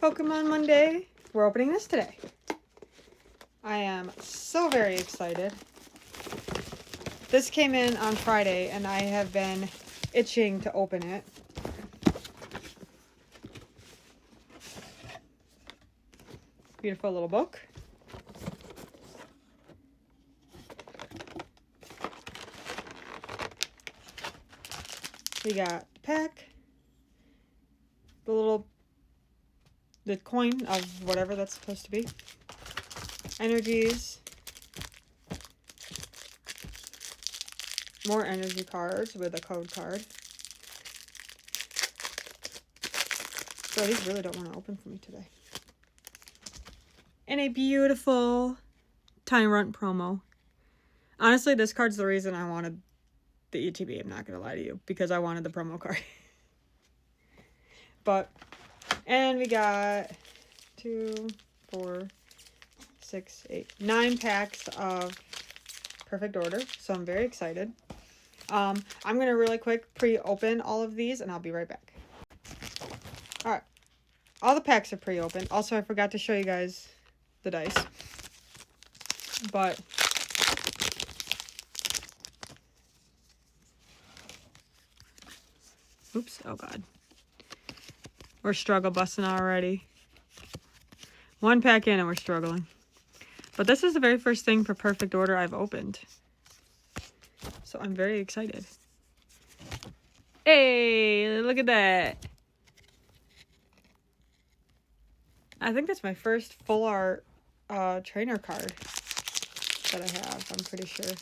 Pokemon Monday. We're opening this today. I am so very excited. This came in on Friday and I have been itching to open it. Beautiful little book. We got the pack. The coin of whatever that's supposed to be. Energies. More energy cards with a code card. So these really don't want to open for me today. And a beautiful Tyrant promo. Honestly, this card's the reason I wanted the ETB. I'm not going to lie to you. Because I wanted the promo card. And we got 2, 4, 6, 8, 9 packs of Perfect Order. So I'm very excited. I'm going to really quick pre-open all of these and I'll be right back. Alright. All the packs are pre-opened. Also, I forgot to show you guys the dice. But oops. Oh, God. We're struggle busting already. One pack in and we're struggling. But this is the very first thing for Perfect Order I've opened. So I'm very excited. Hey, look at that. I think that's my first full art trainer card that I have. I'm pretty sure.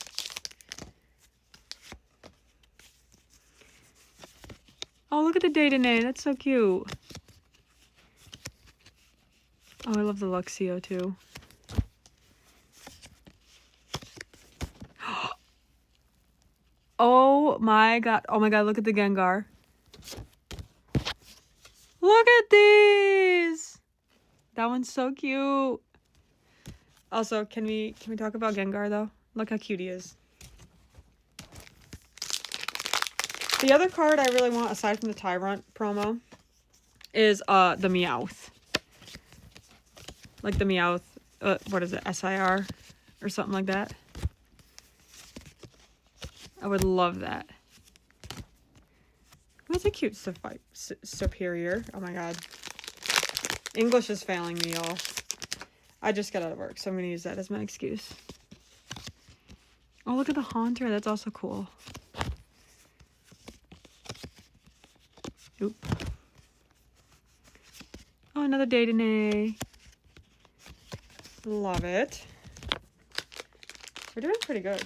Oh, look at the data name. That's so cute. Oh, I love the Luxio too. Oh my god. Oh my god, look at the Gengar. Look at these. That one's so cute. Also, can we talk about Gengar though? Look how cute he is. The other card I really want, aside from the Tyrant promo, is the Meowth. Like the Meowth, what is it, SIR? Or something like that. I would love that. That's a cute superior. Oh my god. English is failing me, y'all. I just got out of work, so I'm going to use that as my excuse. Oh, look at the Haunter. That's also cool. Oop. Oh, another Day-to-Nay. Love it. We're doing pretty good.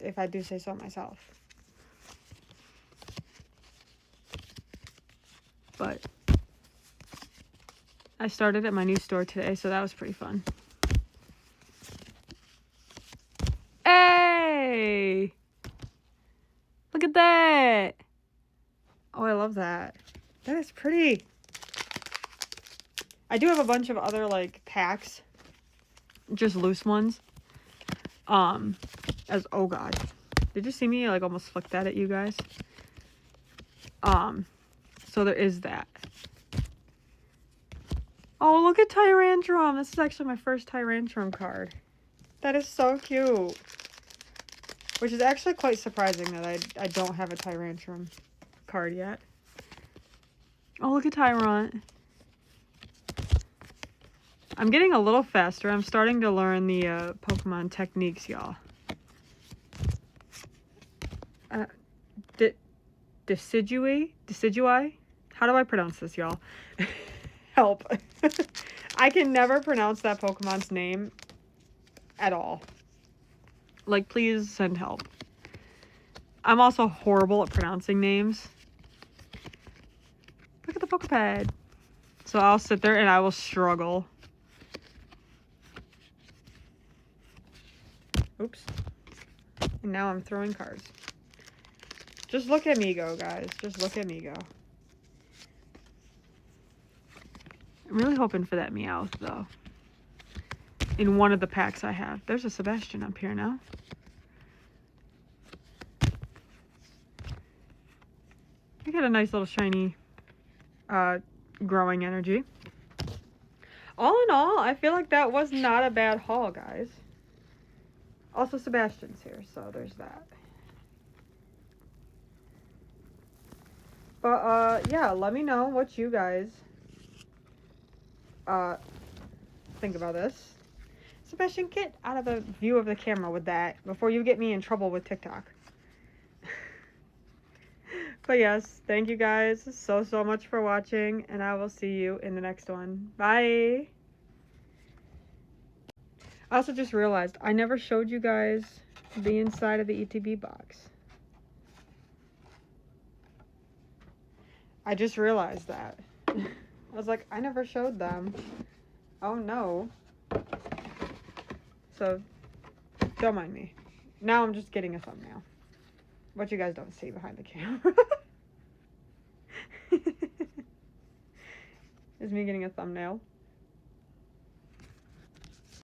If I do say so myself. But I started at my new store today, so that was pretty fun. Hey! Look at that! Oh, I love that. That is pretty. I do have a bunch of other, like, packs. Just loose ones. Oh god. Did you see me, like, almost flick that at you guys? So there is that. Oh, look at Tyrantrum. This is actually my first Tyrantrum card. That is so cute. Which is actually quite surprising that I don't have a Tyrantrum card yet. Oh, look at Tyrant. I'm getting a little faster. I'm starting to learn the Pokemon techniques, y'all. Decidui? How do I pronounce this, y'all? Help. I can never pronounce that Pokemon's name at all. Like, please send help. I'm also horrible at pronouncing names. Look at the Pokepad. So I'll sit there and I will struggle. Oops. And now I'm throwing cards. Just look at me go, guys. Just look at me go. I'm really hoping for that Meowth, though. In one of the packs I have. There's a Sebastian up here now. I got a nice little shiny growing energy. All in all, I feel like that was not a bad haul, guys. Also, Sebastian's here, so there's that. But, yeah, let me know what you guys, think about this. Sebastian, get out of the view of the camera with that before you get me in trouble with TikTok. But yes, thank you guys so much for watching, and I will see you in the next one. Bye! I also just realized I never showed you guys the inside of the ETB box. I just realized that. I was like, I never showed them. Oh no. So, don't mind me. Now I'm just getting a thumbnail. What you guys don't see behind the camera. Is me getting a thumbnail.